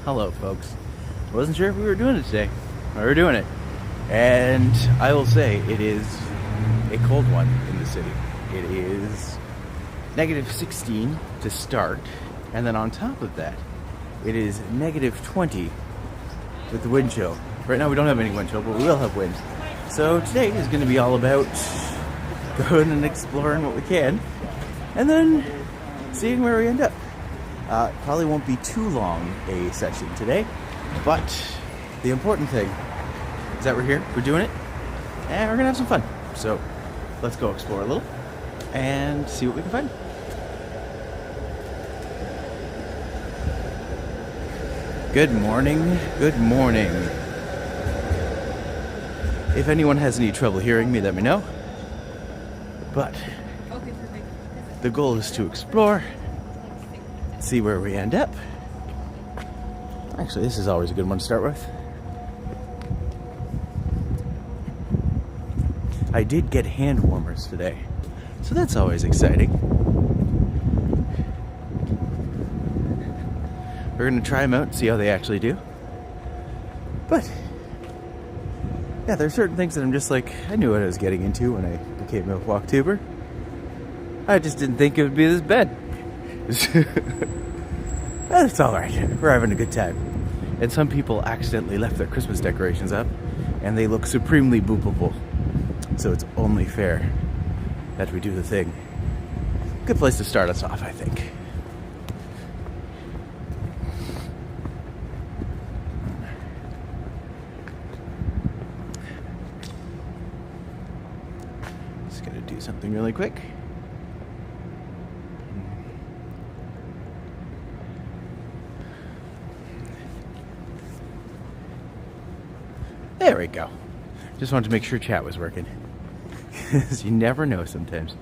Hello, folks. I wasn't sure if we were doing it today. But we're doing it. And I will say it is a cold one in the city. It is negative 16 to start. And then on top of that, it is negative 20 with the wind chill. Right now we don't have any wind chill, but we will have wind. So today is going to be all about going and exploring what we can. And then seeing where we end up. Probably won't be too long a session today, but the important thing is that we're here, we're doing it, and we're gonna have some fun. So let's go explore a little and see what we can find. Good morning, good morning. If anyone has any trouble hearing me, let me know. But the goal is to explore, see where we end up. Actually, this is always a good one to start with. I did get hand warmers today, so that's always exciting. We're gonna try them out and see how they actually do. But yeah, there's certain things that I'm just like, I knew what I was getting into when I became a walk tuber. I just didn't think it would be this bad. That's alright. We're having a good time. And some people accidentally left their Christmas decorations up, and they look supremely boopable. So it's only fair that we do the thing. Good place to start us off, I think. Just gonna do something really quick. There we go. Just wanted to make sure chat was working. Because you never know sometimes.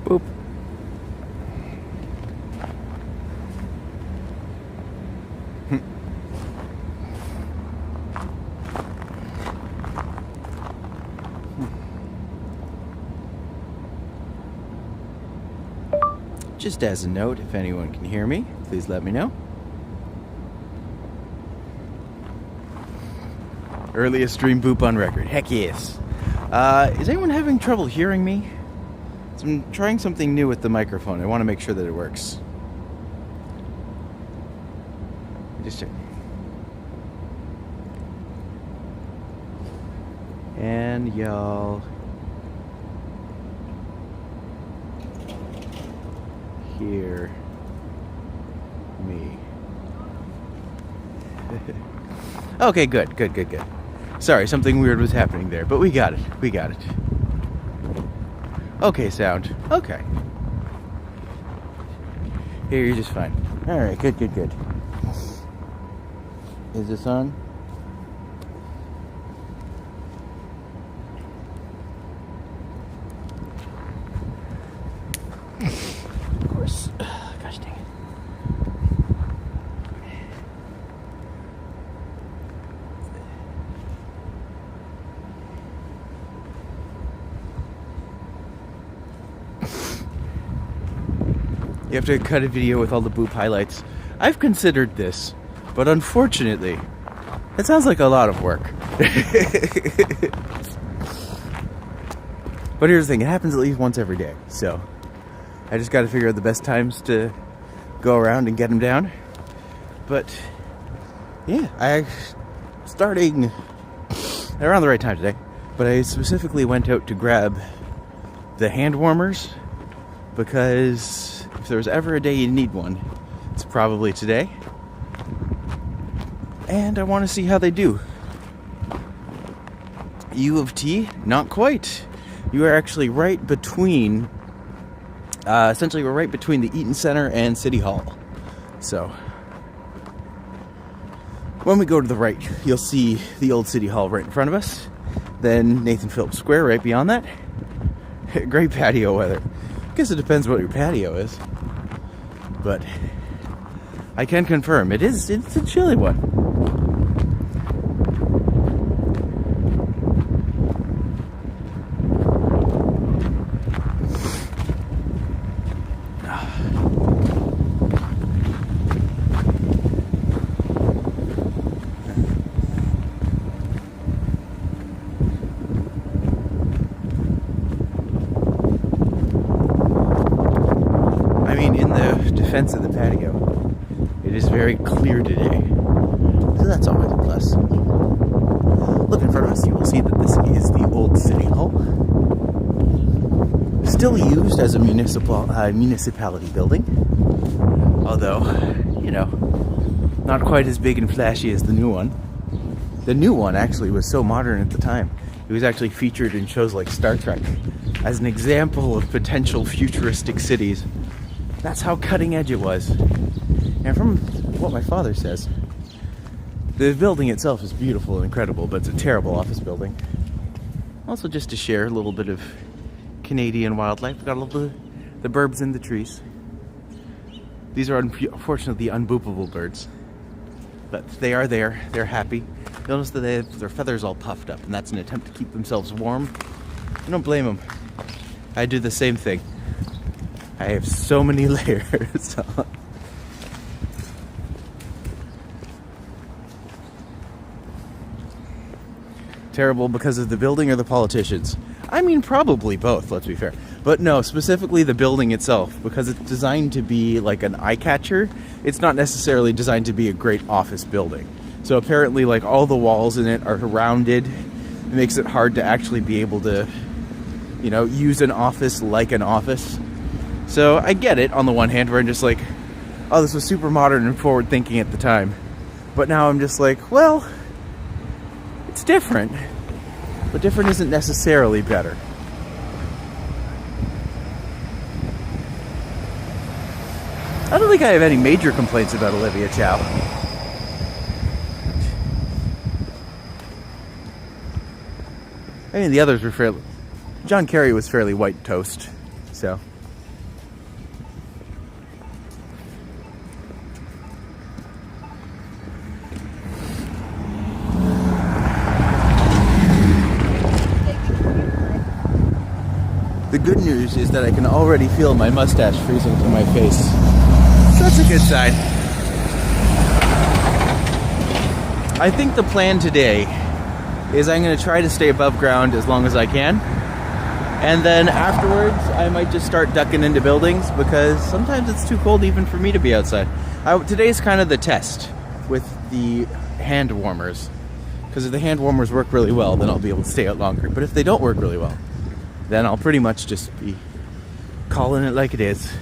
Boop. Just as a note, if anyone can hear me, please let me know. Earliest stream boop on record. Heck yes. Is anyone having trouble hearing me? So I'm trying something new with the microphone. I want to make sure that it works. Just check. And y'all hear me. Okay, good. Sorry, something weird was happening there, but we got it. Okay, sound. Okay. Here, you're just fine. Alright, good. Is this on? Of course. Gosh dang it. You have to cut a video with all the boop highlights. I've considered this, but unfortunately, it sounds like a lot of work. But here's the thing, it happens at least once every day, so I just gotta figure out the best times to go around and get them down. But yeah, starting around the right time today, but I specifically went out to grab the hand warmers because if there was ever a day you need one, it's probably today. And I want to see how they do. U of T? Not quite. You are actually right between Essentially, we're right between the Eaton Center and City Hall. So, when we go to the right, you'll see the old City Hall right in front of us. Then Nathan Phillips Square right beyond that. Great patio weather. I guess it depends what your patio is. But I can confirm it's a chilly one. Defense of the patio, it is very clear today, so that's always a plus. Look in front of us, you will see that this is the old City Hall, still used as a municipality building, although, you know, not quite as big and flashy as the new one. The new one actually was so modern at the time. It was actually featured in shows like Star Trek as an example of potential futuristic cities. That's how cutting edge it was. And from what my father says, the building itself is beautiful and incredible, but it's a terrible office building. Also, just to share a little bit of Canadian wildlife, we've got a little bit of the burbs in the trees. These are unfortunately unboopable birds, but they are there, they're happy. You'll notice that they have their feathers all puffed up, and that's an attempt to keep themselves warm. I don't blame them. I do the same thing. I have so many layers on. Terrible because of the building or the politicians? I mean, probably both, let's be fair. But no, specifically the building itself, because it's designed to be like an eye catcher. It's not necessarily designed to be a great office building. So apparently, like, all the walls in it are rounded. It makes it hard to actually be able to, you know, use an office like an office. So I get it on the one hand, where I'm just like, oh, this was super modern and forward thinking at the time. But now I'm just like, well, it's different. But different isn't necessarily better. I don't think I have any major complaints about Olivia Chow. I mean, the others were fairly... John Kerry was fairly white toast, so... The good news is that I can already feel my mustache freezing to my face. So that's a good sign. I think the plan today is I'm going to try to stay above ground as long as I can. And then afterwards, I might just start ducking into buildings because sometimes it's too cold even for me to be outside. Today's kind of the test with the hand warmers. Because if the hand warmers work really well, then I'll be able to stay out longer. But if they don't work really well, then I'll pretty much just be calling it like it is.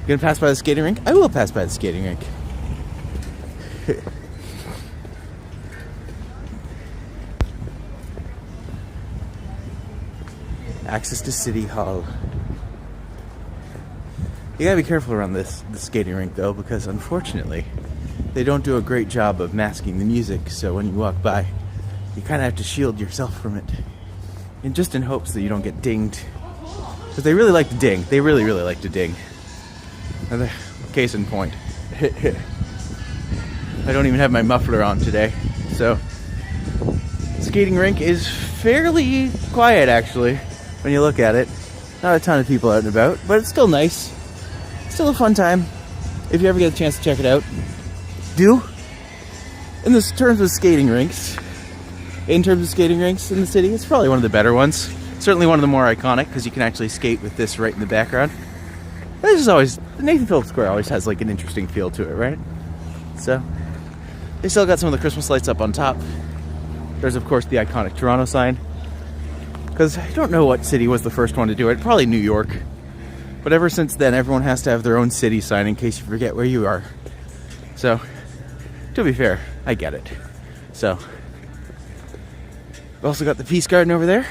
Gonna pass by the skating rink? I will pass by the skating rink. Access to City Hall. You gotta be careful around the skating rink though, because unfortunately they don't do a great job of masking the music, so when you walk by you kind of have to shield yourself from it. And just in hopes that you don't get dinged. Because they really like to ding. They really, really like to ding. Another case in point. I don't even have my muffler on today. So, skating rink is fairly quiet actually, when you look at it. Not a ton of people out and about, but it's still nice. Still a fun time. If you ever get a chance to check it out, do. In terms of skating rinks, in the city, it's probably one of the better ones. Certainly one of the more iconic, because you can actually skate with this right in the background. This is always, Nathan Phillips Square always has like an interesting feel to it, right? So, they still got some of the Christmas lights up on top. There's of course the iconic TOURonno sign. Because I don't know what city was the first one to do it, probably New York. But ever since then, everyone has to have their own city sign in case you forget where you are. So, to be fair, I get it. So, we've also got the Peace Garden over there.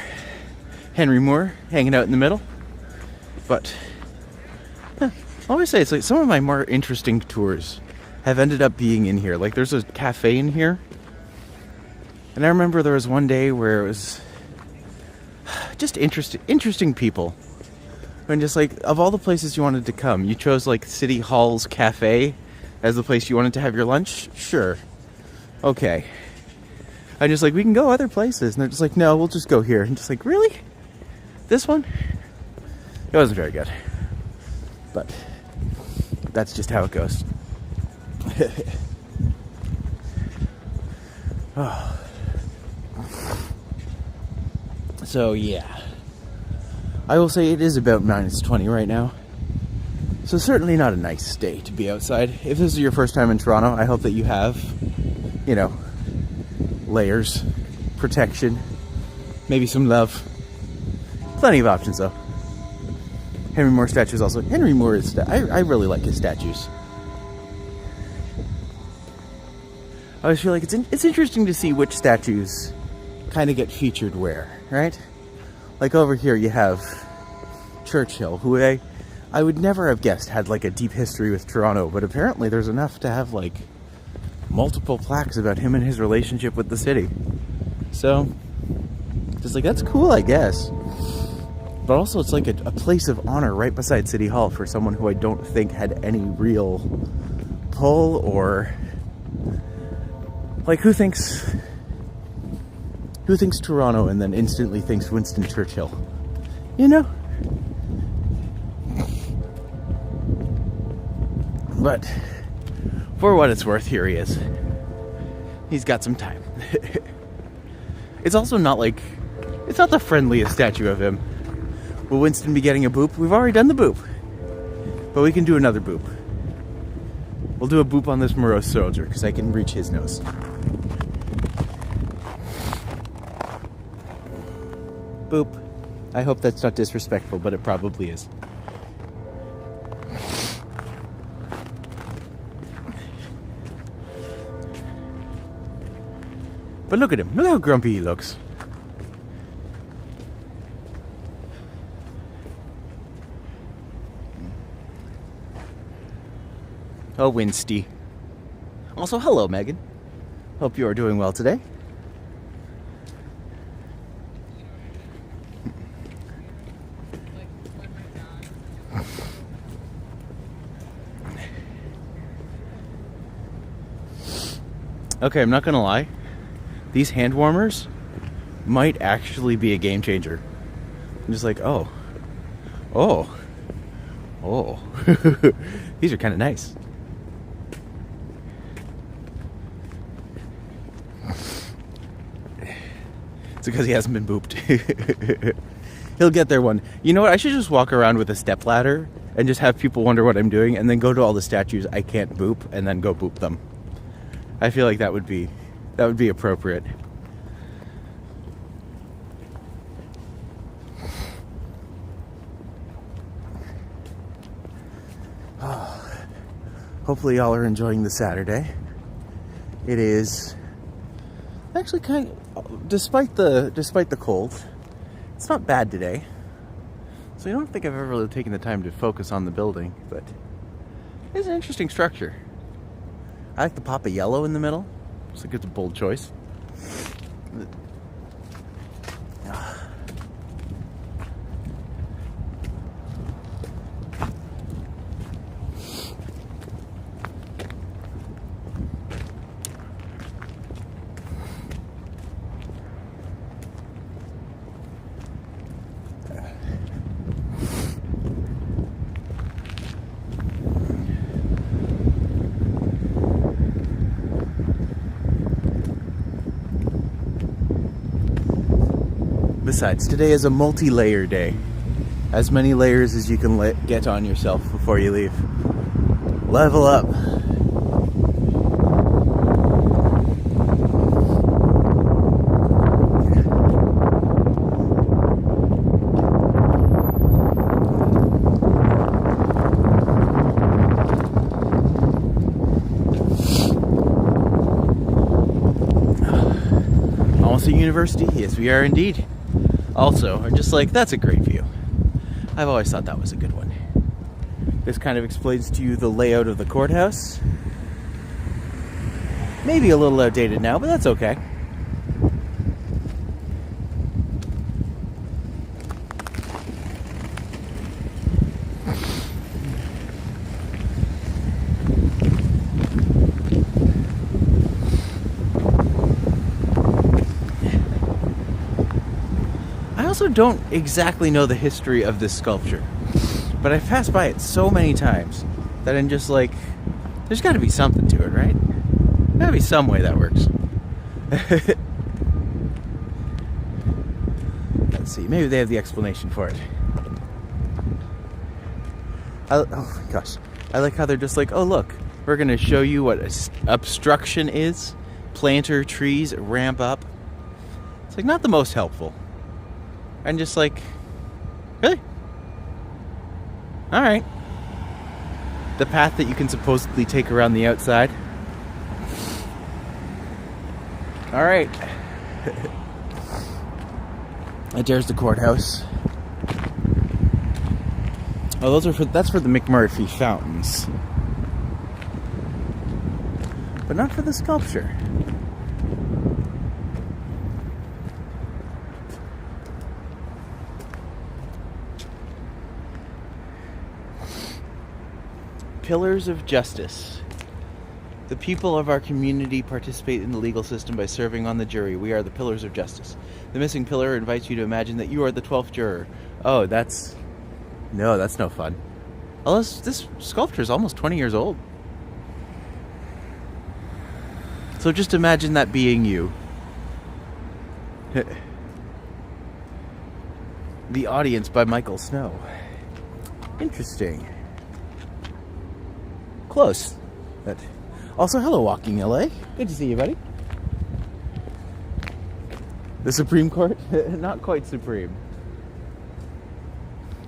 Henry Moore hanging out in the middle. But I always say it's like some of my more interesting tours have ended up being in here. Like there's a cafe in here. And I remember there was one day where it was just interesting people. And just like, of all the places you wanted to come, you chose like City Hall's cafe as the place you wanted to have your lunch? Sure. Okay. I just like, we can go other places. And they're just like, no, we'll just go here. And just like, really? This one? It wasn't very good. But that's just how it goes. Oh. So yeah. I will say it is about -20 right now. So certainly not a nice day to be outside. If this is your first time in Toronto, I hope that you have, you know, layers, protection, maybe some love. Plenty of options though. Henry Moore statues also. Henry Moore is, I really like his statues. I always feel like it's interesting to see which statues kind of get featured where, right? Like over here you have Churchill, who I would never have guessed had like a deep history with Toronto, but apparently there's enough to have like multiple plaques about him and his relationship with the city. So, just like, that's cool, I guess. But also it's like a place of honor right beside City Hall for someone who I don't think had any real pull, or like who thinks Toronto and then instantly thinks Winston Churchill? You know? But for what it's worth, here he is. He's got some time. It's also not like, it's not the friendliest statue of him. Will Winston be getting a boop? We've already done the boop. But we can do another boop. We'll do a boop on this morose soldier, because I can reach his nose. Boop. I hope that's not disrespectful, but it probably is. But look at him. Look how grumpy he looks. Oh, Winsty. Also, hello, Megan. Hope you are doing well today. Okay, I'm not gonna lie. These hand warmers might actually be a game changer. I'm just like, oh. These are kind of nice. It's because he hasn't been booped. He'll get there one. You know what? I should just walk around with a stepladder and just have people wonder what I'm doing, and then go to all the statues I can't boop and then go boop them. I feel like that would be appropriate. Hopefully y'all are enjoying the Saturday. It is actually kind of, despite the cold, it's not bad today. So I don't think I've ever really taken the time to focus on the building, but it's an interesting structure. I like the pop of yellow in the middle. It's like it's a bold choice. Besides, today is a multi-layer day. As many layers as you can get on yourself before you leave. Level up. Almost at university? Yes, we are indeed. Also, I'm just like, that's a great view. I've always thought that was a good one. This kind of explains to you the layout of the courthouse. Maybe a little outdated now, but that's okay. I also don't exactly know the history of this sculpture, but I've passed by it so many times that I'm just like, there's got to be something to it, right? Gotta be some way that works. Let's see, maybe they have the explanation for it. Oh my gosh, I like how they're just like, oh look, we're gonna show you what obstruction is. Planter trees ramp up. It's like not the most helpful. And just like, really? Alright. The path that you can supposedly take around the outside. Alright. And there's the courthouse. Oh, that's for the McMurphy fountains. But not for the sculpture. Pillars of Justice. The people of our community participate in the legal system by serving on the jury. We are the pillars of justice. The missing pillar invites you to imagine that you are the 12th juror. Oh, that's no fun. Oh, this sculpture is almost 20 years old. So just imagine that being you. The Audience by Michael Snow. Interesting. Close. But also, hello, Walking LA. Good to see you, buddy. The Supreme Court? Not quite supreme.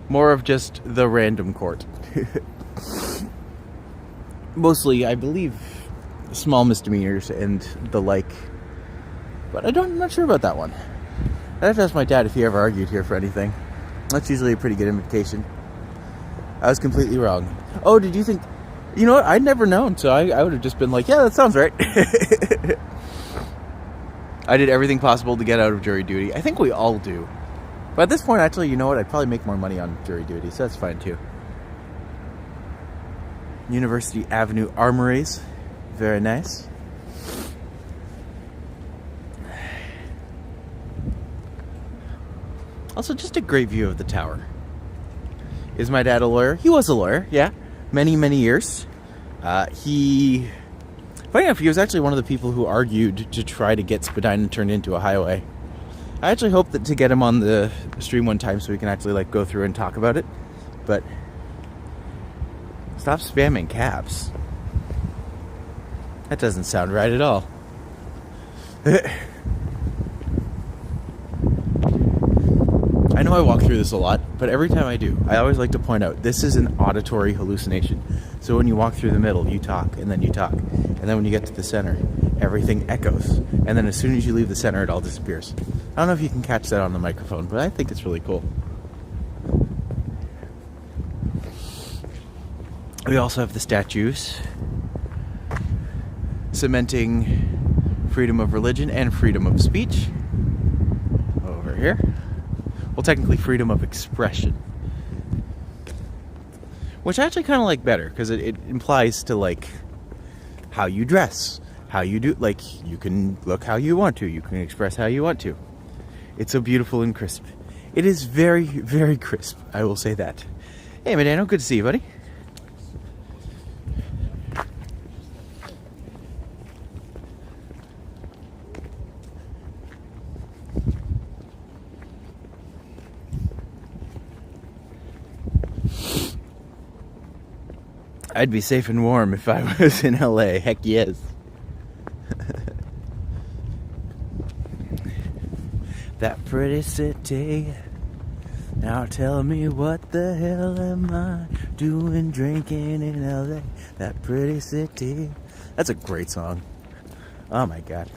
More of just the random court. Mostly, I believe, small misdemeanors and the like. But I'm not sure about that one. I'd have to ask my dad if he ever argued here for anything. That's usually a pretty good indication. I was completely wrong. Oh, did you think... You know what? I'd never known, so I would have just been like, yeah, that sounds right. I did everything possible to get out of jury duty. I think we all do. But at this point, actually, you know what? I'd probably make more money on jury duty, so that's fine, too. University Avenue Armories. Very nice. Also, just a great view of the tower. Is my dad a lawyer? He was a lawyer, yeah. Many, many years. Funny enough, he was actually one of the people who argued to try to get Spadina turned into a highway. I actually hope that to get him on the stream one time so we can actually like go through and talk about it. But stop spamming caps. That doesn't sound right at all. I know I walk through this a lot, but every time I do, I always like to point out, this is an auditory hallucination. So when you walk through the middle, you talk, and then you talk. And then when you get to the center, everything echoes. And then as soon as you leave the center, it all disappears. I don't know if you can catch that on the microphone, but I think it's really cool. We also have the statues cementing freedom of religion and freedom of speech. Over here. Well, technically freedom of expression. Which I actually kind of like better, because it implies to, like, how you dress. How you do, like, you can look how you want to. You can express how you want to. It's so beautiful and crisp. It is very, very crisp, I will say that. Hey, Medano, good to see you, buddy. I'd be safe and warm if I was in LA. Heck yes. That pretty city. Now tell me what the hell am I doing drinking in LA? That pretty city. That's a great song. Oh my god.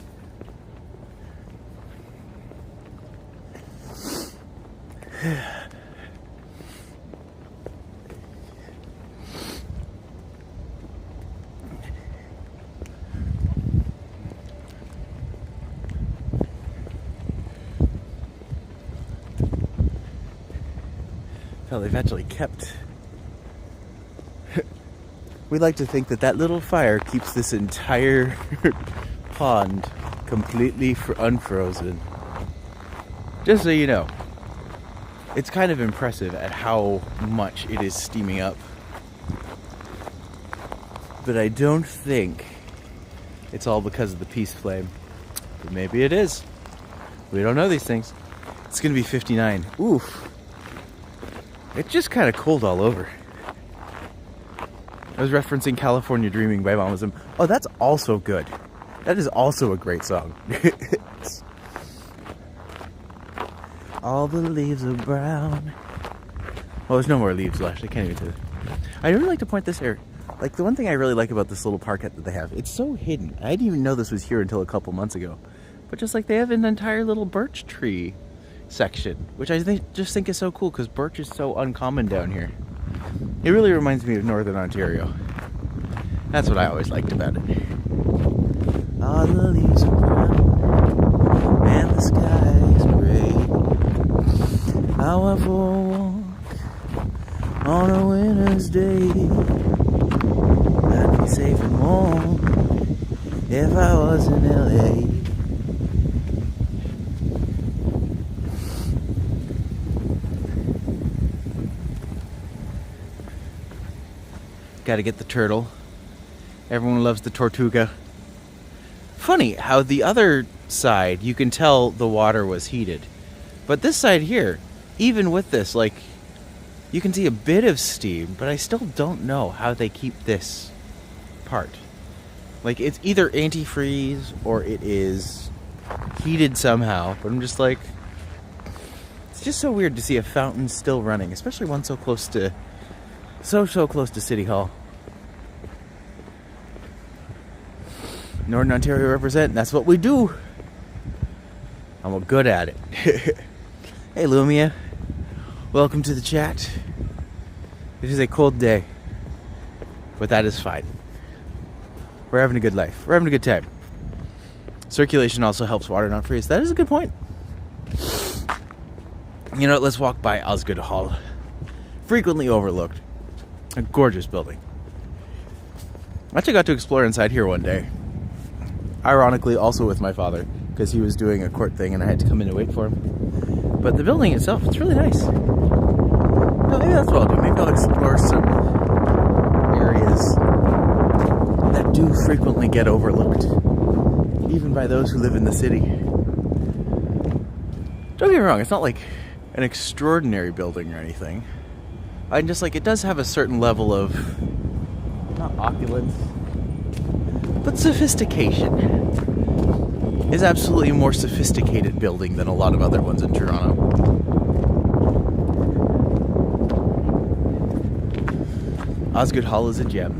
how they've actually kept... We like to think that that little fire keeps this entire pond completely unfrozen. Just so you know, it's kind of impressive at how much it is steaming up. But I don't think it's all because of the peace flame. But maybe it is. We don't know these things. It's gonna be 59. Oof. It's just kind of cold all over. I was referencing California Dreaming by Mamasm. Oh, that's also good. That is also a great song. All the leaves are brown. Well, there's no more leaves left. I can't even do it. I really like to point this here. Like, the one thing I really like about this little parkette that they have, it's so hidden. I didn't even know this was here until a couple months ago. But just like they have an entire little birch tree section, which I just think is so cool because birch is so uncommon down here. It really reminds me of Northern Ontario. That's what I always liked about it. All the leaves are brown and the sky's gray. How I for a walk on a winter's day. I'd be safe and warm if I was in LA. Gotta get the turtle. Everyone loves the Tortuga. Funny how the other side, you can tell the water was heated. But this side here, even with this, like, you can see a bit of steam, but I still don't know how they keep this part. Like, it's either antifreeze or it is heated somehow, but I'm just like, it's just so weird to see a fountain still running, especially one so close to, so close to City Hall. Northern Ontario represent, that's what we do. And we're good at it. Hey Lumia, welcome to the chat. It is a cold day, but that is fine. We're having a good life. We're having a good time. Circulation also helps water not freeze. That is a good point. You know what, let's walk by Osgoode Hall. Frequently overlooked. A gorgeous building. I actually got to explore inside here one day. Ironically, also with my father, because he was doing a court thing and I had to come in to wait for him. But the building itself, it's really nice. No, maybe that's what I'll do. Maybe I'll explore some areas that do frequently get overlooked, even by those who live in the city. Don't get me wrong, it's not like an extraordinary building or anything. I'm just like, it does have a certain level of, not opulence, but sophistication. Is absolutely a more sophisticated building than a lot of other ones in Toronto. Osgoode Hall is a gem.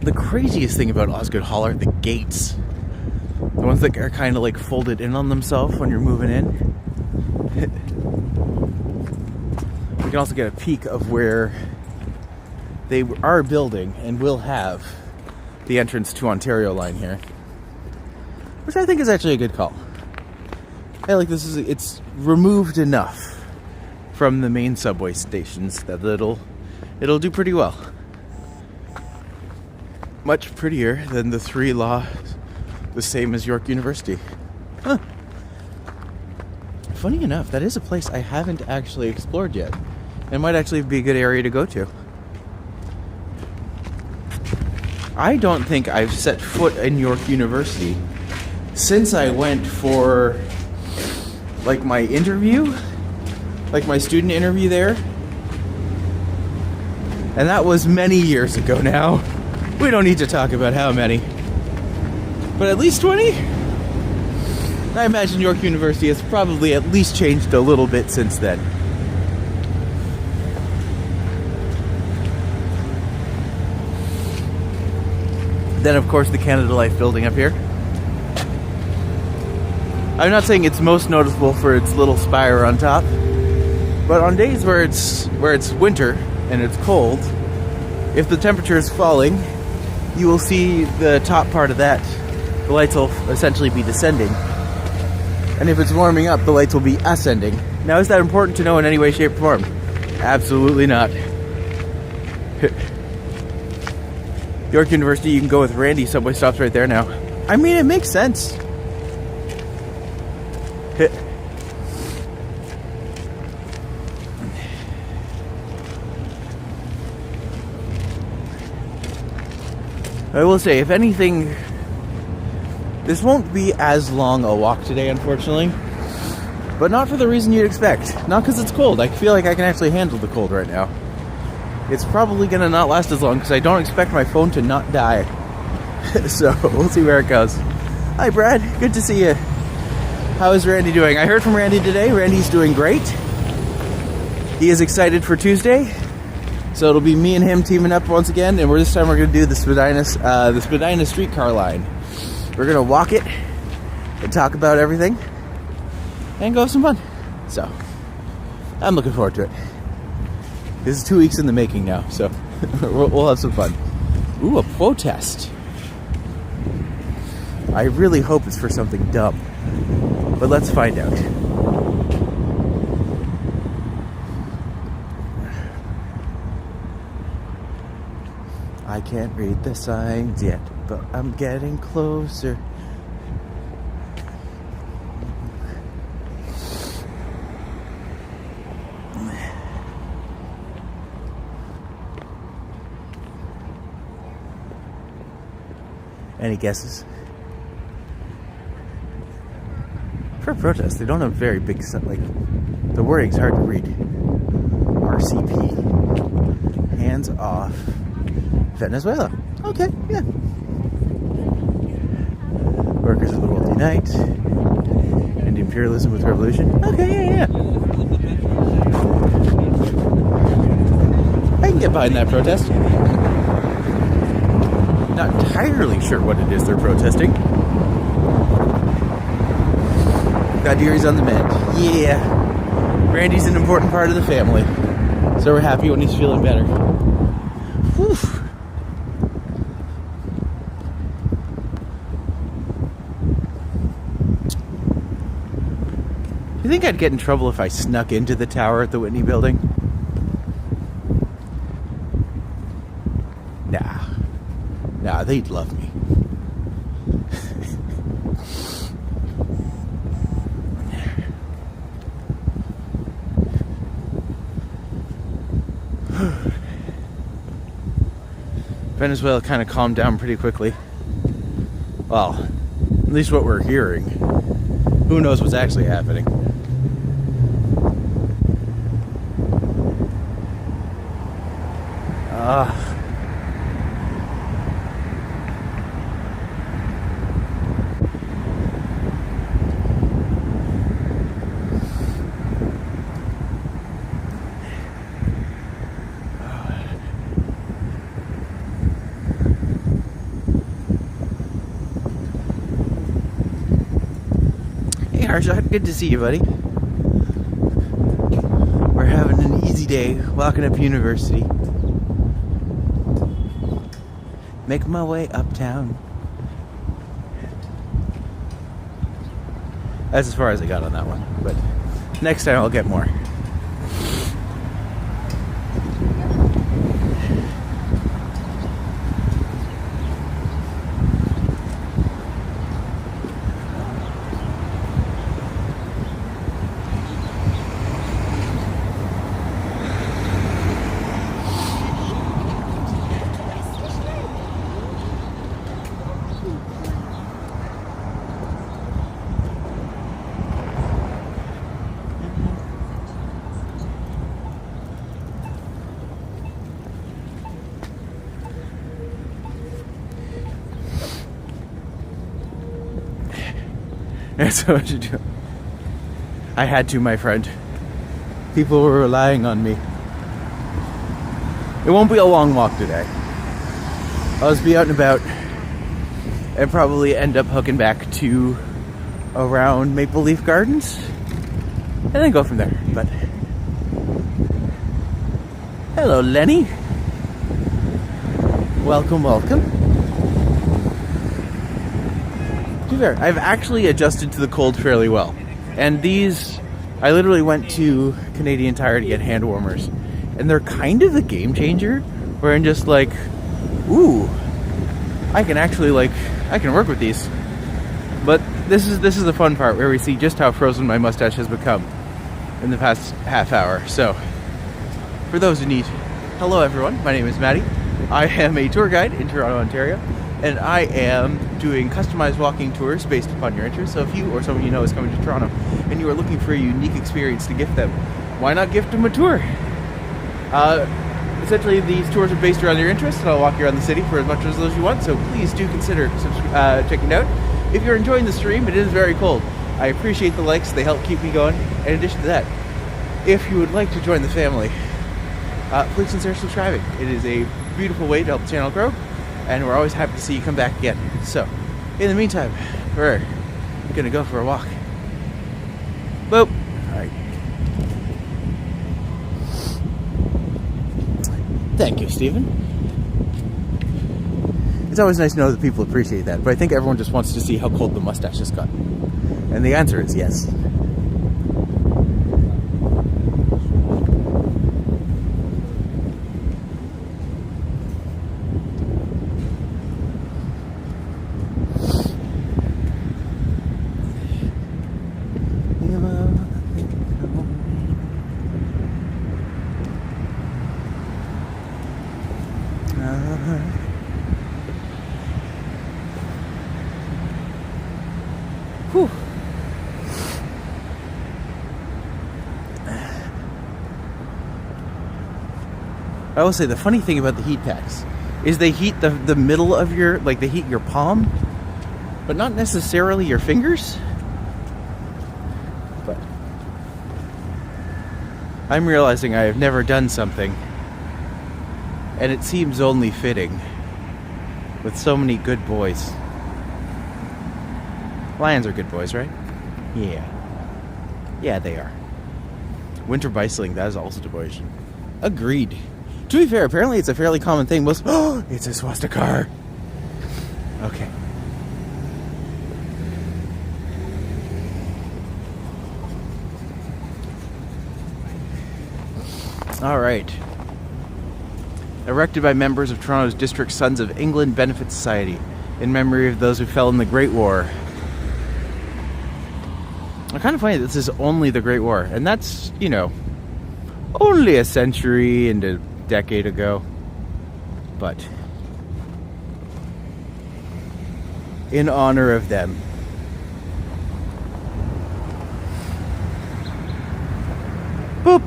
The craziest thing about Osgoode Hall are the gates. The ones that are kind of like folded in on themselves when you're moving in. You can also get a peek of where they are building and will have the entrance to Ontario line here, which I think is actually a good call. Hey, like this is, it's removed enough from the main subway stations that it'll do pretty well. Much prettier than the three laws, the same as York University. Huh. Funny enough, that is a place I haven't actually explored yet. It might actually be a good area to go to. I don't think I've set foot in York University since I went for like my interview, like my student interview there. And that was many years ago now. We don't need to talk about how many. But at least 20? I imagine York University has probably at least changed a little bit since then. Then, of course, the Canada Life building up here. I'm not saying it's most noticeable for its little spire on top, but on days where it's winter and it's cold, if the temperature is falling, you will see the top part of that. The lights will essentially be descending And if it's warming up, the lights will be ascending. Now, is that important to know in any way, shape, or form? Absolutely not. York University, you can go with Randy. Subway stops right there now. I mean, it makes sense. I will say, if anything, this won't be as long a walk today, unfortunately. But not for the reason you'd expect. Not because it's cold. I feel like I can actually handle the cold right now. It's probably going to not last as long because I don't expect my phone to not die. So, we'll see where it goes. Hi, Brad. Good to see you. How is Randy doing? I heard from Randy today. Randy's doing great. He is excited for Tuesday. So it'll be me and him teaming up once again, and this time we're going to do the Spadina streetcar line. We're going to walk it and talk about everything and go have some fun. So, I'm looking forward to it. This is 2 weeks in the making now, so we'll have some fun. Ooh, a protest. I really hope it's for something dumb, but let's find out. I can't read the signs yet, but I'm getting closer. Any guesses? For a protest, they don't have very big, like, the wording's hard to read. RCP. Hands off Venezuela. Okay, yeah. Workers of the world unite. And imperialism with revolution. Okay, yeah. I can get behind that protest. Not entirely sure what it is they're protesting. Got Deary's on the mend. Yeah. Randy's an important part of the family. So we're happy when he's feeling better. Whew. You think I'd get in trouble if I snuck into the tower at the Whitney building? Nah, they'd love me. Venezuela kind of calmed down pretty quickly. Well, at least what we're hearing. Who knows what's actually happening? Harsha, good to see you, buddy. We're having an easy day walking up University. Make my way uptown. That's as far as I got on that one, but next time I'll get more. That's what you do. I had to, my friend. People were relying on me. It won't be a long walk today. I'll just be out and about and probably end up hooking back to around Maple Leaf Gardens and then go from there. But hello, Lenny. Welcome, welcome. I've actually adjusted to the cold fairly well. And these, I literally went to Canadian Tire to get hand warmers, and they're kind of the game changer, where I'm just like, ooh, I can actually I can work with these. But this is the fun part, where we see just how frozen my mustache has become in the past half hour. So, for those who need, hello everyone, my name is Matti. I am a tour guide in Toronto, Ontario, and I am doing customized walking tours based upon your interests. So if you or someone you know is coming to Toronto and you are looking for a unique experience to gift them, why not gift them a tour? Essentially, these tours are based around your interests, and I'll walk you around the city for as much as those you want, so please do consider checking it out. If you're enjoying the stream, it is very cold. I appreciate the likes, they help keep me going. In addition to that, if you would like to join the family, please consider subscribing. It is a beautiful way to help the channel grow, and we're always happy to see you come back again. So, in the meantime, we're gonna go for a walk. Boop. Alright. Thank you, Stephen. It's always nice to know that people appreciate that, but I think everyone just wants to see how cold the mustache has gotten. And the answer is yes. Whew. I will say the funny thing about the heat packs is they heat the middle of your, they heat your palm, but not necessarily your fingers. But I'm realizing I have never done something, and it seems only fitting with so many good boys. Lions are good boys, right? Yeah. Yeah, they are. Winter bicycling, that is also devotion. Agreed. To be fair, apparently it's a fairly common thing. Most, oh, it's a swastika. Okay. All right. Erected by members of Toronto's District Sons of England Benefit Society in memory of those who fell in the Great War. I kind of find this is only the Great War, and that's, only a century and a decade ago. But in honor of them. Boop.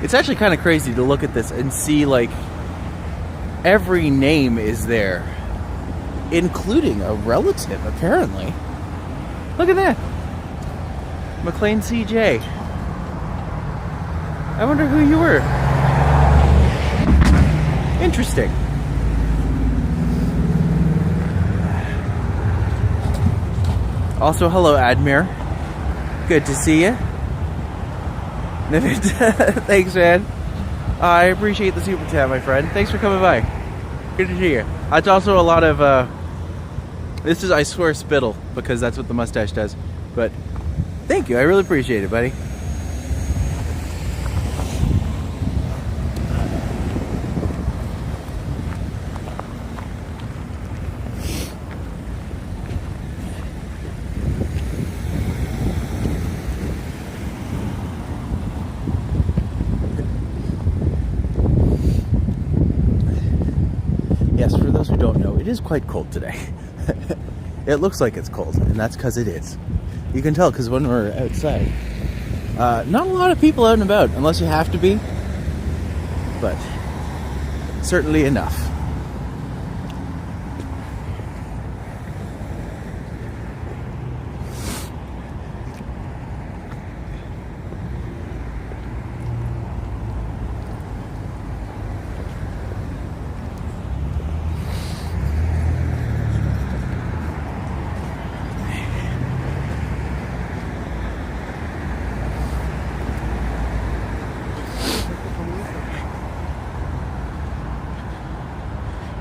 It's actually kind of crazy to look at this and see, every name is there, including a relative, apparently. Look at that. McLean CJ. I wonder who you were. Interesting. Also, hello, Admir. Good to see you. Thanks, man. I appreciate the super chat, my friend. Thanks for coming by. Good to see you. It's also a lot of, this is, I swear, spittle, because that's what the mustache does. But thank you. I really appreciate it, buddy. Yes, for those who don't know, it is quite cold today. It looks like it's cold, and that's because it is. You can tell because when we're outside, not a lot of people out and about, unless you have to be, but certainly enough.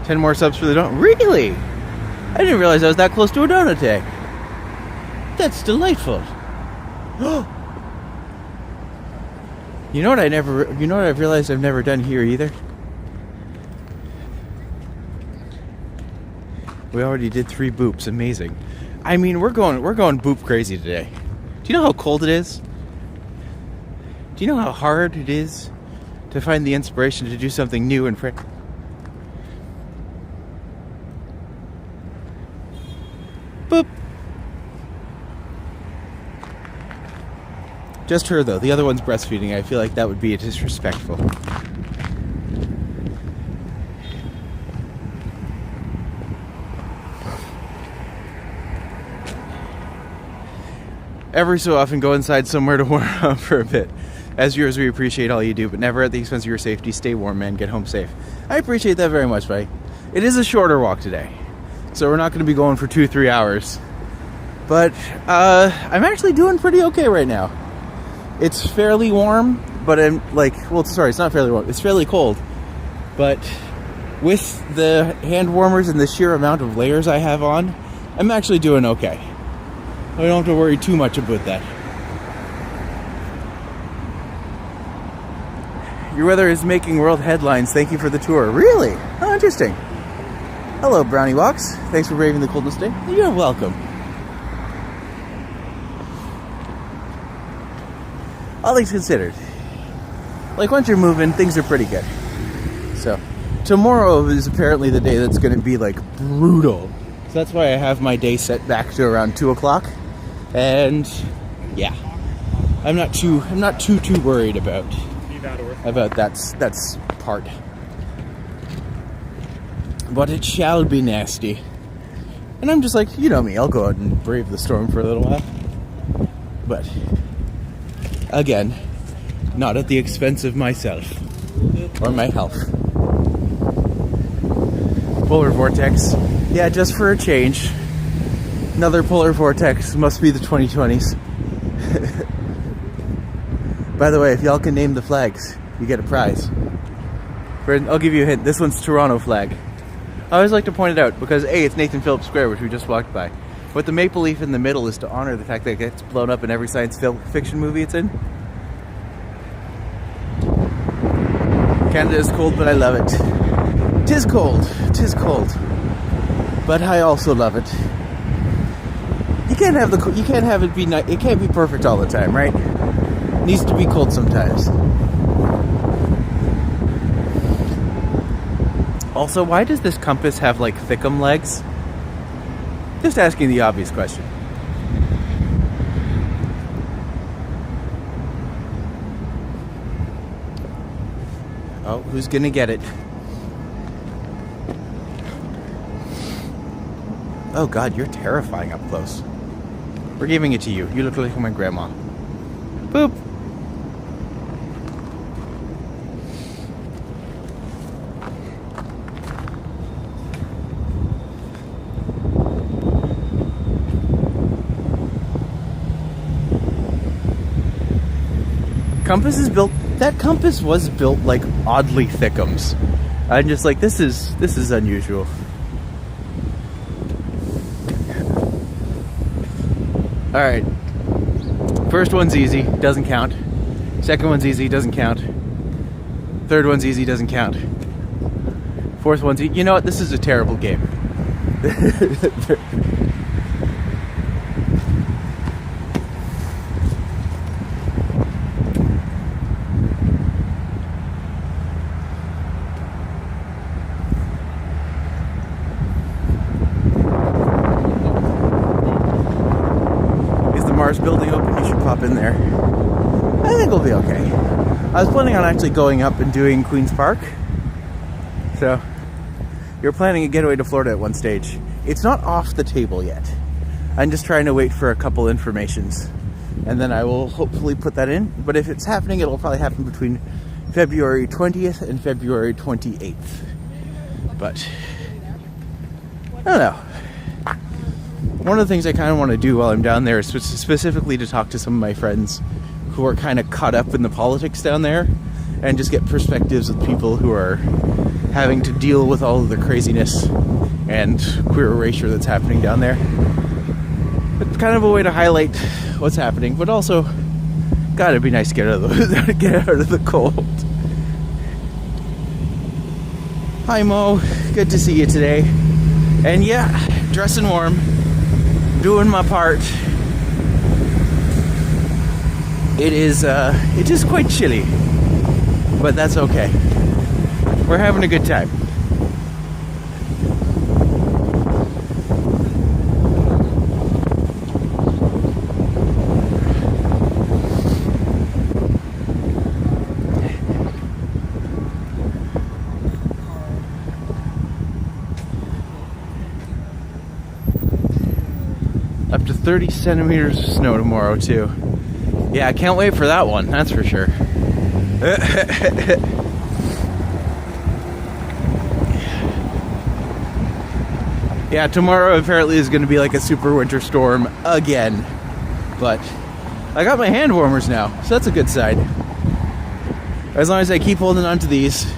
$10 more subs for the don't. Really? I didn't realize I was that close to a donut day. That's delightful. You know what I've realized I've never done here either? We already did 3 boops. Amazing. I mean, we're going boop crazy today. Do you know how cold it is? Do you know how hard it is to find the inspiration to do something new and fresh? Boop. Just her though. The other one's breastfeeding. I feel like that would be disrespectful. Every so often go inside somewhere to warm up for a bit. As viewers, we appreciate all you do, but never at the expense of your safety. Stay warm, man. Get home safe. I appreciate that very much, buddy. It is a shorter walk today, so we're not going to be going for 2-3 hours. But I'm actually doing pretty okay right now. It's fairly warm, but I'm like, well, sorry, it's not fairly warm. It's fairly cold. But with the hand warmers and the sheer amount of layers I have on, I'm actually doing okay. I don't have to worry too much about that. Your weather is making world headlines. Thank you for the tour. Really? Oh, interesting. Hello, Brownie Walks. Thanks for braving the coldness day. You're welcome. All things considered, like once you're moving, things are pretty good. So, tomorrow is apparently the day that's going to be like brutal. So that's why I have my day set back to around 2 o'clock. And yeah, I'm not too worried about that's part. But it shall be nasty. And I'm just like, you know me, I'll go out and brave the storm for a little while. But again, not at the expense of myself or my health. Polar vortex. Yeah, just for a change. Another polar vortex. Must be the 2020s. By the way, if y'all can name the flags, you get a prize. I'll give you a hint. This one's Toronto flag. I always like to point it out because A, it's Nathan Phillips Square, which we just walked by. But the maple leaf in the middle is to honor the fact that it gets blown up in every science fiction movie it's in. Canada is cold, but I love it. Tis cold. Tis cold. But I also love it. You can't have it be nice. It can't be perfect all the time, right? It needs to be cold sometimes. Also, why does this compass have like thickum legs? Just asking the obvious question. Oh, who's gonna get it? Oh God, you're terrifying up close. We're giving it to you. You look like my grandma. Boop. Compass is built. That compass was built like oddly thickums. I'm just like, this is unusual. All right. First one's easy, doesn't count. Second one's easy, doesn't count. Third one's easy, doesn't count. Fourth one's easy. You know what? This is a terrible game. Building open, you should pop in there. I think we'll be okay. I was planning on actually going up and doing Queen's Park. So, you're planning a getaway to Florida at one stage. It's not off the table yet. I'm just trying to wait for a couple informations. And then I will hopefully put that in. But if it's happening, it'll probably happen between February 20th and February 28th. But, I don't know. One of the things I kind of want to do while I'm down there is specifically to talk to some of my friends who are kind of caught up in the politics down there and just get perspectives of people who are having to deal with all of the craziness and queer erasure that's happening down there. It's kind of a way to highlight what's happening, but also, God, it'd be nice to get out of the cold. Hi Mo, good to see you today. And yeah, dressing warm, doing my part. It is quite chilly, but that's okay. We're having a good time. Up to 30 centimeters of snow tomorrow too. Yeah, I can't wait for that one, that's for sure. Yeah, tomorrow apparently is going to be like a super winter storm again. But I got my hand warmers now, so that's a good sign. As long as I keep holding on to these,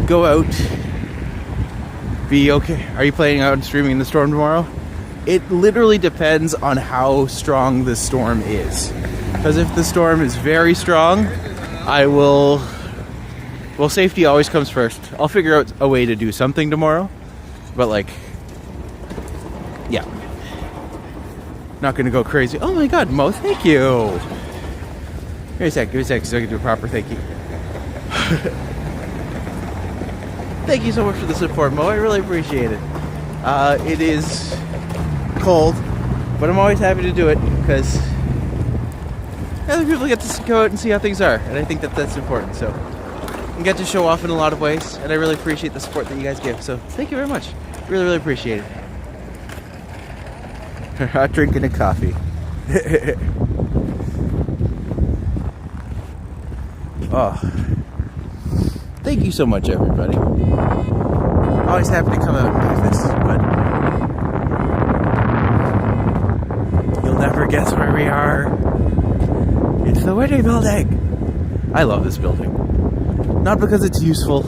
go out, be okay. Are you planning on streaming in the storm tomorrow? It literally depends on how strong the storm is. Because if the storm is very strong, I will... Well, safety always comes first. I'll figure out a way to do something tomorrow. But like... yeah. Not gonna go crazy. Oh my god, Mo, thank you! Give me a sec, so I can do a proper thank you. Thank you so much for the support, Mo. I really appreciate it. It is... cold, but I'm always happy to do it because other people get to go out and see how things are, and I think that that's important. So I get to show off in a lot of ways, and I really appreciate the support that you guys give. So thank you very much. Really, really appreciate it. Hot drinking a coffee. Oh, thank you so much, everybody. Always happy to come out and do this, but never guess where we are. It's the Whitney Building. I love this building. Not because it's useful,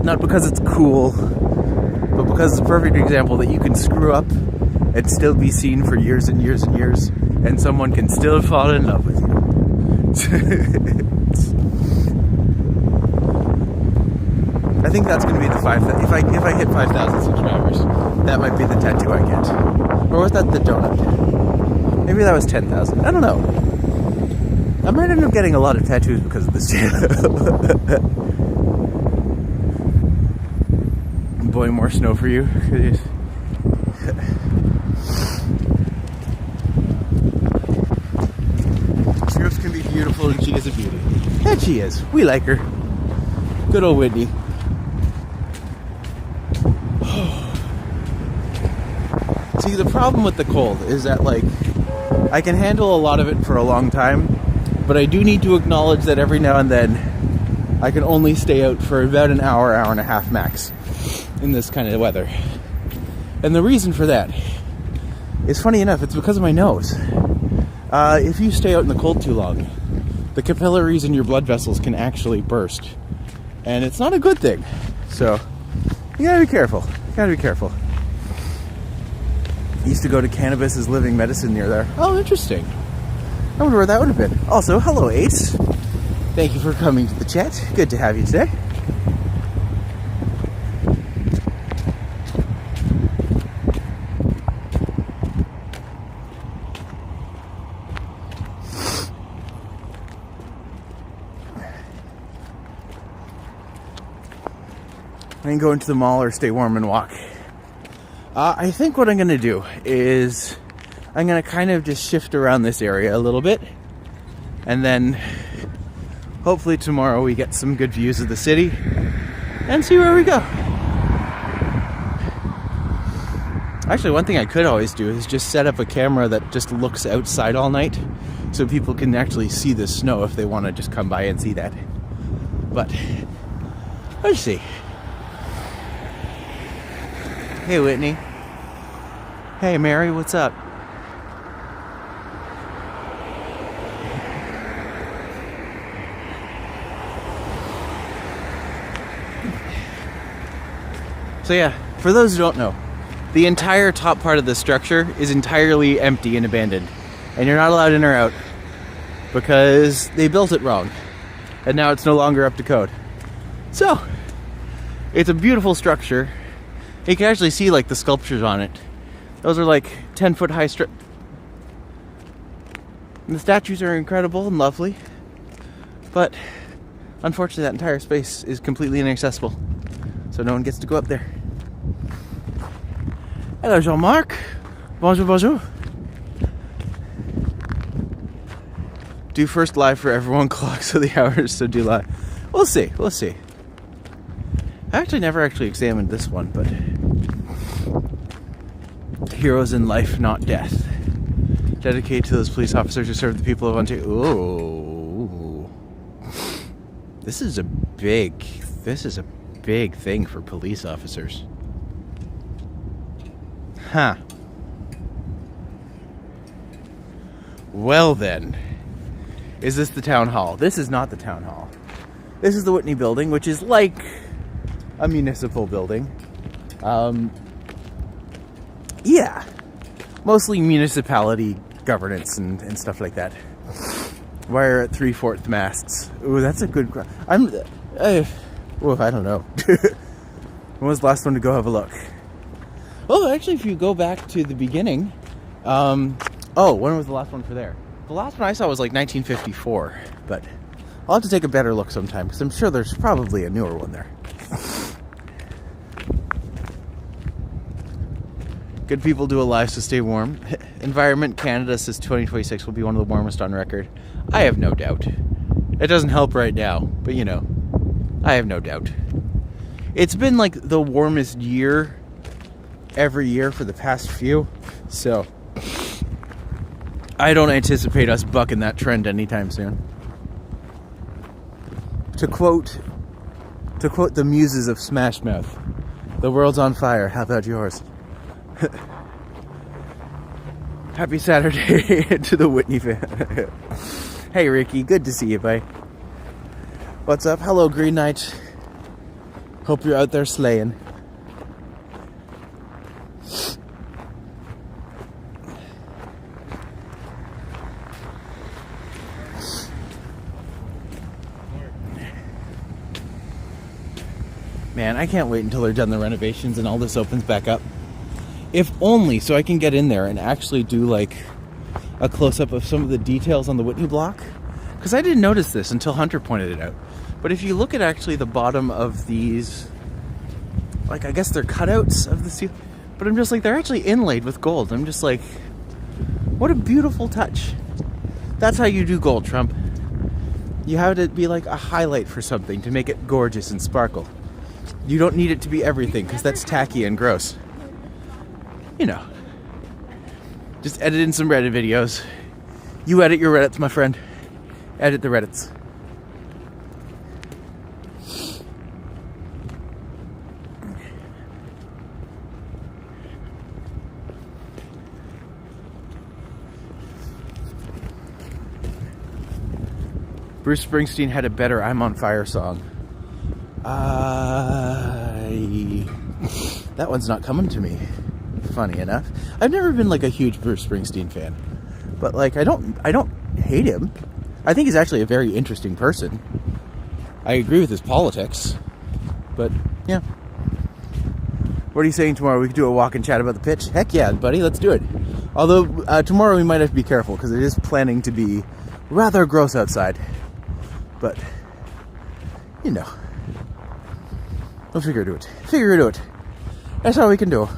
not because it's cool, but because it's a perfect example that you can screw up and still be seen for years and years and years, and someone can still fall in love with you. I think that's going to be the 5,000. If I hit 5,000 subscribers, that might be the tattoo I get. Or was that the donut? Maybe that was 10,000. I don't know. I might end up getting a lot of tattoos because of this channel. Boy, more snow for you. Scripts can be beautiful, and she is a beauty. And she is. We like her. Good old Whitney. See, the problem with the cold is that, like, I can handle a lot of it for a long time, but I do need to acknowledge that every now and then I can only stay out for about an hour, hour and a half max in this kind of weather. And the reason for that is, funny enough, it's because of my nose. If you stay out in the cold too long, the capillaries in your blood vessels can actually burst. And it's not a good thing. So, you gotta be careful. Used to go to Cannabis's Living Medicine near there. Oh, interesting. I wonder where that would have been. Also, hello Ace. Thank you for coming to the chat. Good to have you today. I can go into the mall or stay warm and walk. I think what I'm going to do is I'm going to kind of just shift around this area a little bit, and then hopefully tomorrow we get some good views of the city and see where we go. Actually, one thing I could always do is just set up a camera that just looks outside all night so people can actually see the snow if they want to just come by and see that. But let's see. Hey Whitney. Hey Mary, what's up? So yeah, for those who don't know, the entire top part of the structure is entirely empty and abandoned. And you're not allowed in or out because they built it wrong. And now it's no longer up to code. So, it's a beautiful structure. You can actually see like the sculptures on it. Those are like 10-foot high and the statues are incredible and lovely. But unfortunately that entire space is completely inaccessible. So no one gets to go up there. Hello Jean-Marc. Bonjour, bonjour. Do first live for everyone clock so the hours, so do live. We'll see, we'll see. I actually never examined this one, but heroes in life, not death. Dedicated to those police officers who serve the people of Ontario. Ooh. This is a big thing for police officers. Huh. Well then, is this the town hall? This is not the town hall. This is the Whitney building, which is like a municipal building. Yeah. Mostly municipality governance and stuff like that. Wire at 3/4 masts. Ooh, that's a good... I don't know. When was the last one to go have a look? Oh, actually, if you go back to the beginning... when was the last one for there? The last one I saw was like 1954, but I'll have to take a better look sometime, because I'm sure there's probably a newer one there. Good people do a live, so stay warm. Environment Canada says 2026 will be one of the warmest on record. I have no doubt. It doesn't help right now, but you know, I have no doubt. It's been like the warmest year every year for the past few, so I don't anticipate us bucking that trend anytime soon. To quote the muses of Smash Mouth, the world's on fire, how about yours? Happy Saturday to the Whitney fan. Hey Ricky, good to see you, bye. What's up? Hello Green Knight. Hope you're out there slaying. Man, I can't wait until they're done the renovations and all this opens back up. If only so I can get in there and actually do like a close-up of some of the details on the Whitney block. Because I didn't notice this until Hunter pointed it out. But if you look at actually the bottom of these, like I guess they're cutouts of the seal, but I'm just like, they're actually inlaid with gold. I'm just like, what a beautiful touch. That's how you do gold, Trump. You have to be like a highlight for something to make it gorgeous and sparkle. You don't need it to be everything, because that's tacky and gross. You know, just edit in some Reddit videos. You edit your Reddits, my friend. Edit the Reddits. Bruce Springsteen had a better I'm on Fire song. That one's not coming to me. Funny enough, I've never been like a huge Bruce Springsteen fan, but like I don't hate him. I think he's actually a very interesting person. I agree with his politics, but yeah. What are you saying tomorrow? We could do a walk and chat about the pitch? Heck yeah, buddy, let's do it. Although tomorrow we might have to be careful because it is planning to be rather gross outside, but you know, we'll figure it out. That's all we can do.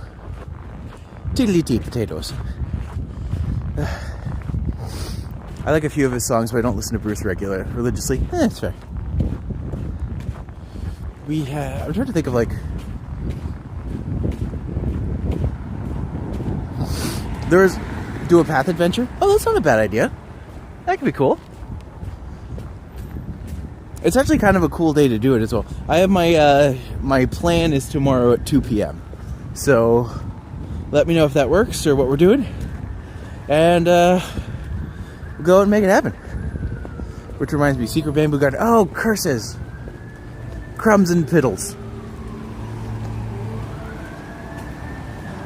Tiddly-tee potatoes. I like a few of his songs, but I don't listen to Bruce religiously. It's fair. I'm trying to think of like... do a path adventure? Oh, that's not a bad idea. That could be cool. It's actually kind of a cool day to do it as well. I have my plan is tomorrow at 2 p.m. So... let me know if that works or what we're doing. And we'll go and make it happen. Which reminds me, Secret Bamboo Garden. Oh, curses. Crumbs and piddles.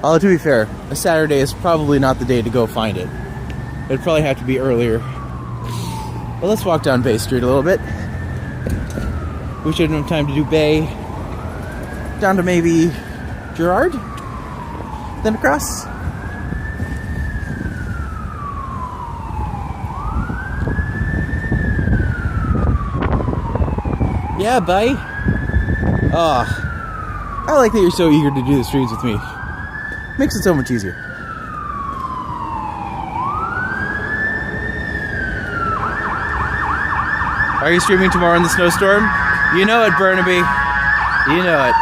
Although to be fair, a Saturday is probably not the day to go find it. It'd probably have to be earlier. But let's walk down Bay Street a little bit. We should have time to do Bay. Down to maybe Gerrard? Then across. Yeah, buddy. Oh, I like that you're so eager to do the streams with me. Makes it so much easier. Are you streaming tomorrow in the snowstorm? You know it, Burnaby. You know it.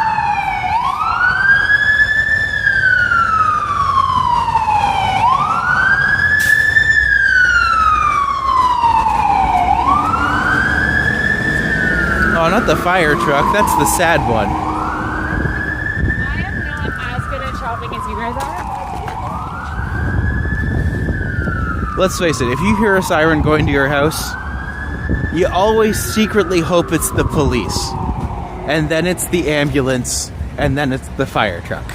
Oh, not the fire truck. That's the sad one. I am not as good at shopping as you guys are. Let's face it, if you hear a siren going to your house, you always secretly hope it's the police. And then it's the ambulance, and then it's the fire truck.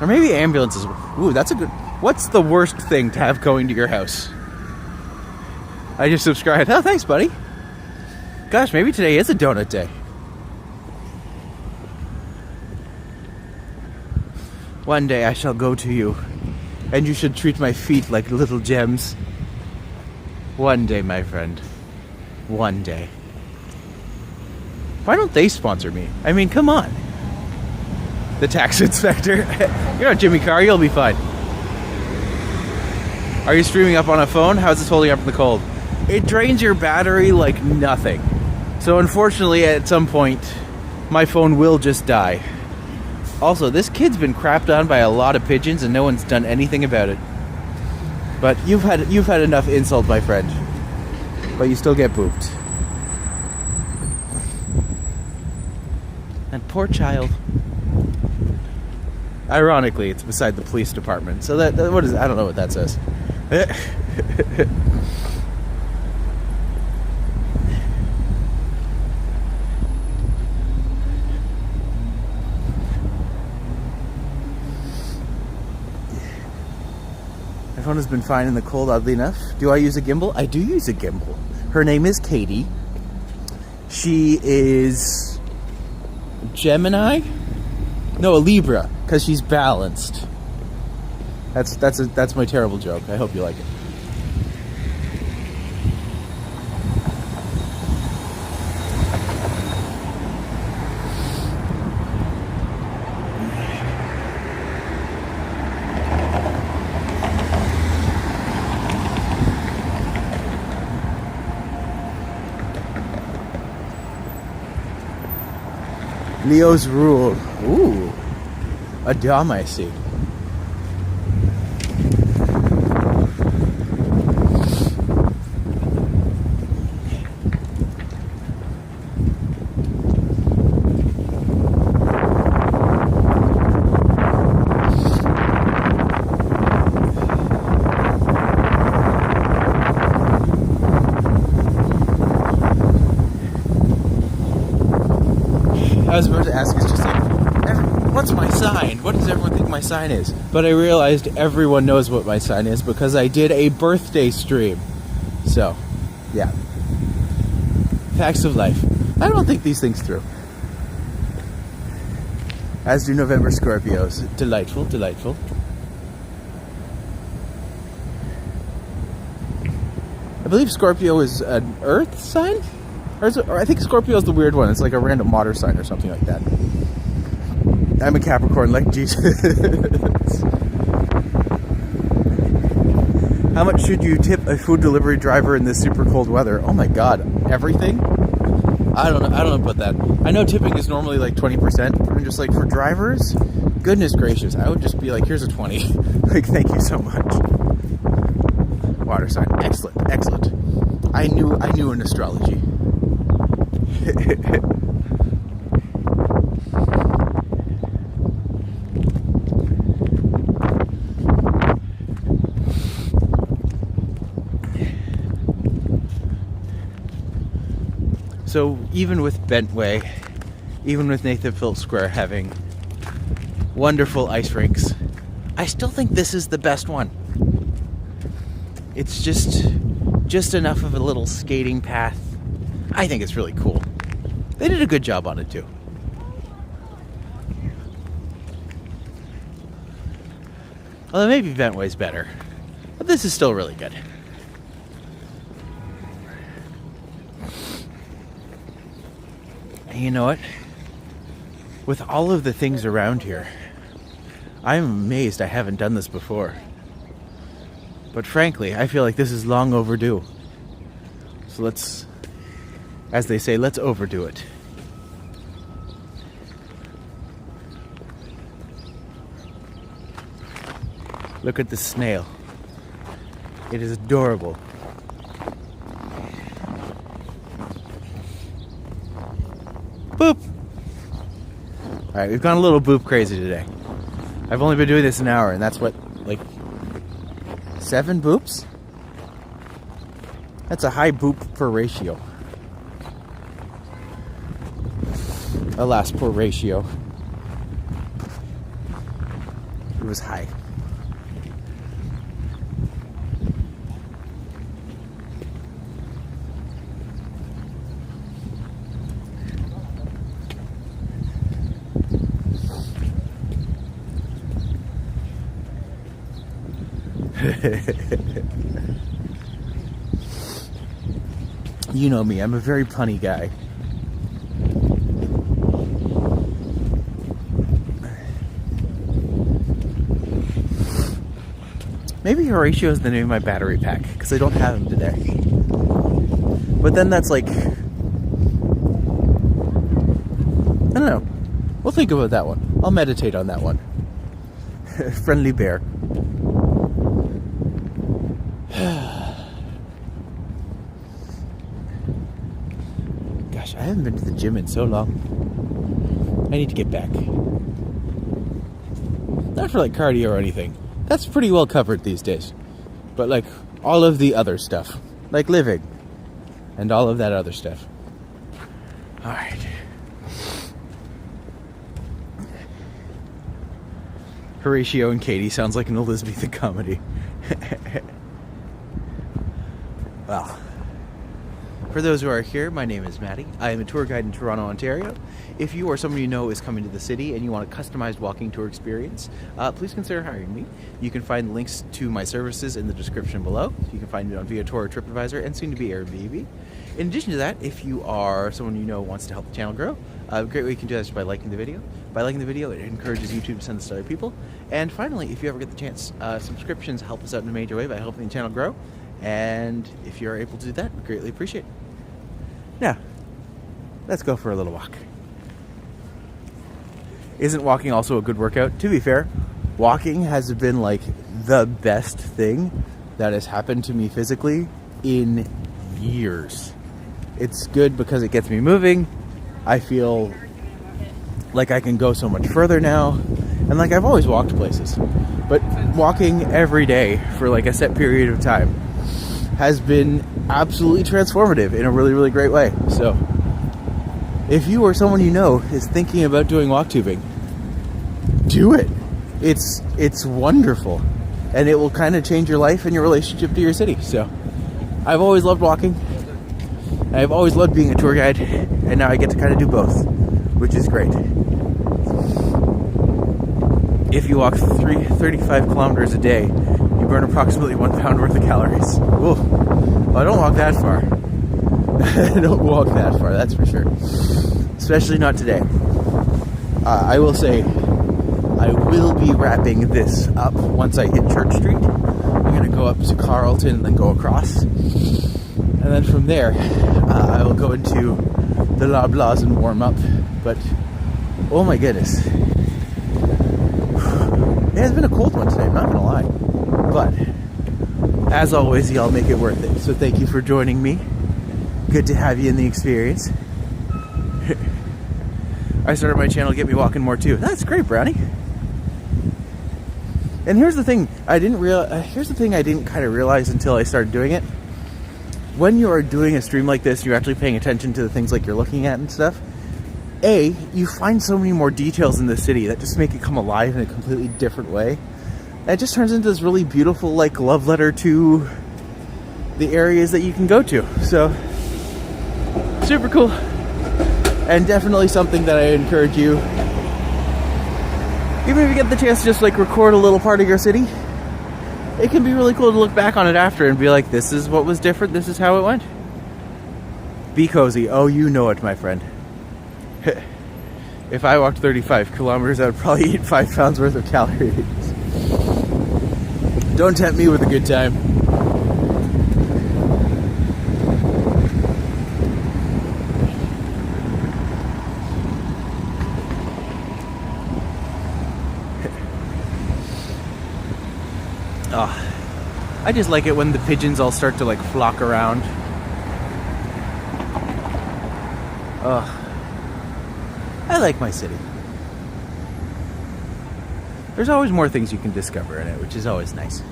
Or maybe ambulances. Ooh, that's a good... What's the worst thing to have going to your house? I just subscribed. Oh, thanks, buddy. Gosh, maybe today is a donut day. One day I shall go to you, and you should treat my feet like little gems. One day, my friend. One day. Why don't they sponsor me? I mean, come on. The tax inspector. You're not Jimmy Carr, you'll be fine. Are you streaming up on a phone? How's this holding up in the cold? It drains your battery like nothing. So unfortunately, at some point, my phone will just die. Also, this kid's been crapped on by a lot of pigeons and no one's done anything about it. But you've had enough insult, my friend. But you still get booped. And poor child. Ironically, it's beside the police department. So that what is... I don't know what that says. My phone has been fine in the cold, oddly enough. Do I use a gimbal? I do use a gimbal. Her name is Katie. She is... Gemini? No, a Libra, because she's balanced. That's my terrible joke. I hope you like it. Leo's rule. Ooh. A dom, I see. I was about to ask, it's just like, what's my sign? What does everyone think my sign is? But I realized everyone knows what my sign is because I did a birthday stream. So, yeah. Facts of life. I don't think these things through. As do November Scorpios. Delightful, delightful. I believe Scorpio is an earth sign? Or I think Scorpio is the weird one. It's like a random water sign or something like that. I'm a Capricorn like Jesus. How much should you tip a food delivery driver in this super cold weather? Oh my god, everything? I don't know about that. I know tipping is normally like 20%. I'm just like, for drivers, goodness gracious, I would just be like, here's a 20. Like, thank you so much. Water sign, excellent, excellent. I knew in astrology. So even with Bentway, even with Nathan Phillips Square having wonderful ice rinks. I still think this is the best one. It's just enough of a little skating path. I think it's really cool. They did a good job on it too. Although maybe Bentway's better. But this is still really good. And you know what? With all of the things around here, I'm amazed I haven't done this before. But frankly, I feel like this is long overdue. So let's, as they say, let's overdo it. Look at the snail. It is adorable. Boop! Alright, we've gone a little boop crazy today. I've only been doing this an hour, and that's what, like, 7 boops? That's a high boop per ratio. Alas, poor ratio. It was high. You know me, I'm a very punny guy. Maybe Horatio is the name of my battery pack, because I don't have him today. But then that's like, I don't know. We'll think about that one. I'll meditate on that one. Friendly bear. Gosh, I haven't been to the gym in so long. I need to get back. Not for like cardio or anything. That's pretty well covered these days. But like all of the other stuff. Like living. And all of that other stuff. Alright. Horatio and Katie sounds like an Elizabethan comedy. Well, for those who are here, my name is Matti. I am a tour guide in Toronto, Ontario. If you or someone you know is coming to the city and you want a customized walking tour experience, please consider hiring me. You can find links to my services in the description below. You can find it on VIATOR or TRIPADVISOR and soon to be Airbnb. In addition to that, if you are someone you know wants to help the channel grow, a great way you can do that is by liking the video. By liking the video, it encourages YouTube to send this to other people. And finally, if you ever get the chance, subscriptions help us out in a major way by helping the channel grow. And if you're able to do that, we greatly appreciate it. Now, let's go for a little walk. Isn't walking also a good workout? To be fair, walking has been like the best thing that has happened to me physically in years. It's good because it gets me moving. I feel like I can go so much further now. And like I've always walked places. But walking every day for like a set period of time has been absolutely transformative in a really, really great way. So if you or someone you know is thinking about doing walk tubing, do it. It's wonderful. And it will kind of change your life and your relationship to your city. So I've always loved walking. I've always loved being a tour guide. And now I get to kind of do both, which is great. If you walk 35 kilometers a day, you burn approximately 1 pound worth of calories. Ooh. Well, I don't walk that far. I don't walk that far, that's for sure. Especially not today. I will say, I will be wrapping this up once I hit Church Street. I'm going to go up to Carlton and then go across. And then from there, I will go into the Loblaws and warm up. But, oh my goodness. Yeah, it's been a cold one today, I'm not going to lie. But, as always, y'all make it worth it. So thank you for joining me. Good to have you in the experience. I started my channel to get me walking more too. That's great, Brownie. And here's the thing I didn't kind of realize until I started doing it. When you are doing a stream like this, you're actually paying attention to the things like you're looking at and stuff. you find so many more details in the city that just make it come alive in a completely different way. And it just turns into this really beautiful, like, love letter to the areas that you can go to. So, super cool. And definitely something that I encourage you, even if you get the chance to just, like, record a little part of your city, it can be really cool to look back on it after and be like, this is what was different, this is how it went. Be cozy. Oh, you know it, my friend. If I walked 35 kilometers, I would probably eat 5 pounds worth of calories. Don't tempt me with a good time. Oh, I just like it when the pigeons all start to like flock around. Oh, I like my city. There's always more things you can discover in it, which is always nice.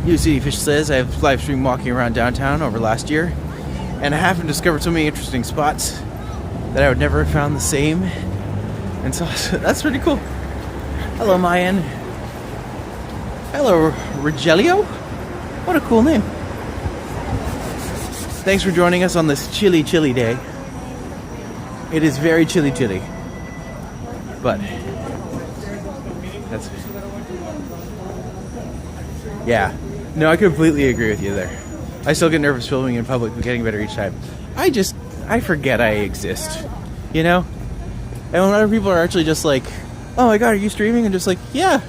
UCD Fish says I have live streamed walking around downtown over last year, and I haven't discovered so many interesting spots that I would never have found the same. And so that's pretty cool. Hello, Mayan. Hello, Rogelio. What a cool name. Thanks for joining us on this chilly, chilly day. It is very chilly, chilly. But that's, yeah. No, I completely agree with you there. I still get nervous filming in public, but getting better each time. I forget I exist, you know? And when other people are actually just like, oh my god, are you streaming? And just like, yeah.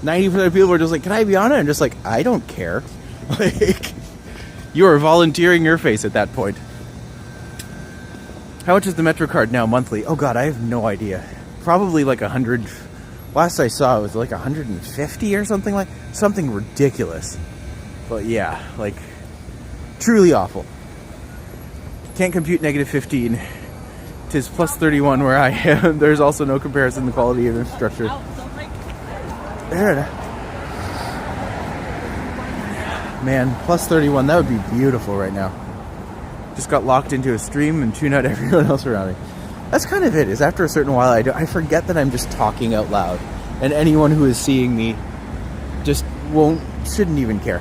90% of people are just like, can I be on it? And just like, I don't care. Like, you are volunteering your face at that point. How much is the Metro card now monthly? Oh god, I have no idea. Probably like 100. Last I saw it was like 150 or something ridiculous. But yeah, like, truly awful. Can't compute negative 15. Tis plus 31 where I am. There's also no comparison in the quality of infrastructure. There. Man, plus 31, that would be beautiful right now. Just got locked into a stream and tune out everyone else around me. That's kind of it, is after a certain while I forget that I'm just talking out loud. And anyone who is seeing me just shouldn't even care.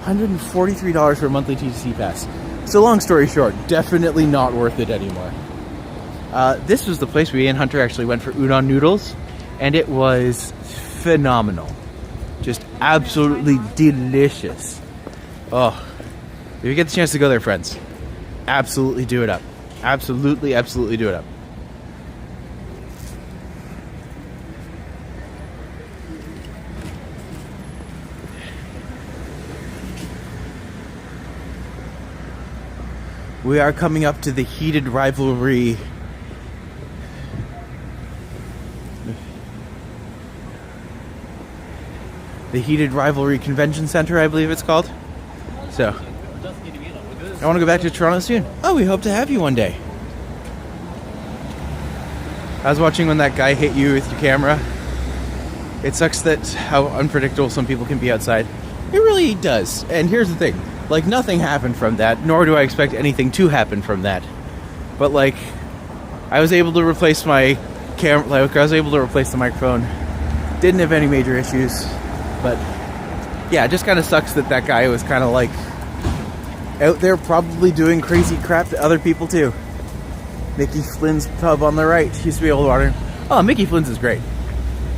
$143 for a monthly TTC pass. So long story short, definitely not worth it anymore. This was the place me and Hunter actually went for udon noodles, and it was phenomenal. Just absolutely delicious. Oh, if you get the chance to go there, friends, absolutely do it up. Absolutely, absolutely do it up. We are coming up to the heated rivalry. The Heated Rivalry Convention Center, I believe it's called. So, I want to go back to Toronto soon. Oh, we hope to have you one day. I was watching when that guy hit you with your camera. It sucks that how unpredictable some people can be outside. It really does. And here's the thing. Like, nothing happened from that, nor do I expect anything to happen from that. But, like, I was able to replace my camera, like, I was able to replace the microphone. Didn't have any major issues. But, yeah, it just kind of sucks that that guy was kind of, like, out there probably doing crazy crap to other people, too. Mickey Flynn's pub on the right. Used to be old water. Oh, Mickey Flynn's is great.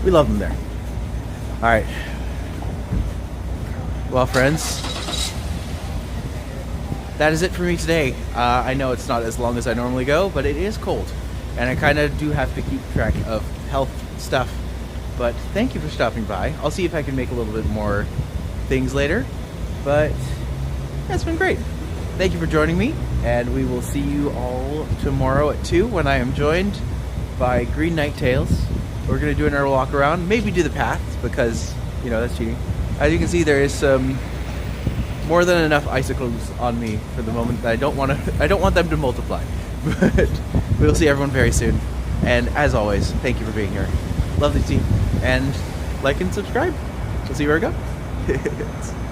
We love them there. Alright. Well, friends, that is it for me today. I know it's not as long as I normally go, but it is cold. And I kind of do have to keep track of health stuff. But thank you for stopping by. I'll see if I can make a little bit more things later. But yeah, it's been great. Thank you for joining me. And we will see you all tomorrow at 2 when I am joined by Green Knight Tails. We're going to do another walk around. Maybe do the paths because, you know, that's cheating. As you can see, there is some more than enough icicles on me for the moment that I don't want them to multiply. But we'll see everyone very soon. And as always, thank you for being here. Lovely team. And like and subscribe. We'll see where it goes.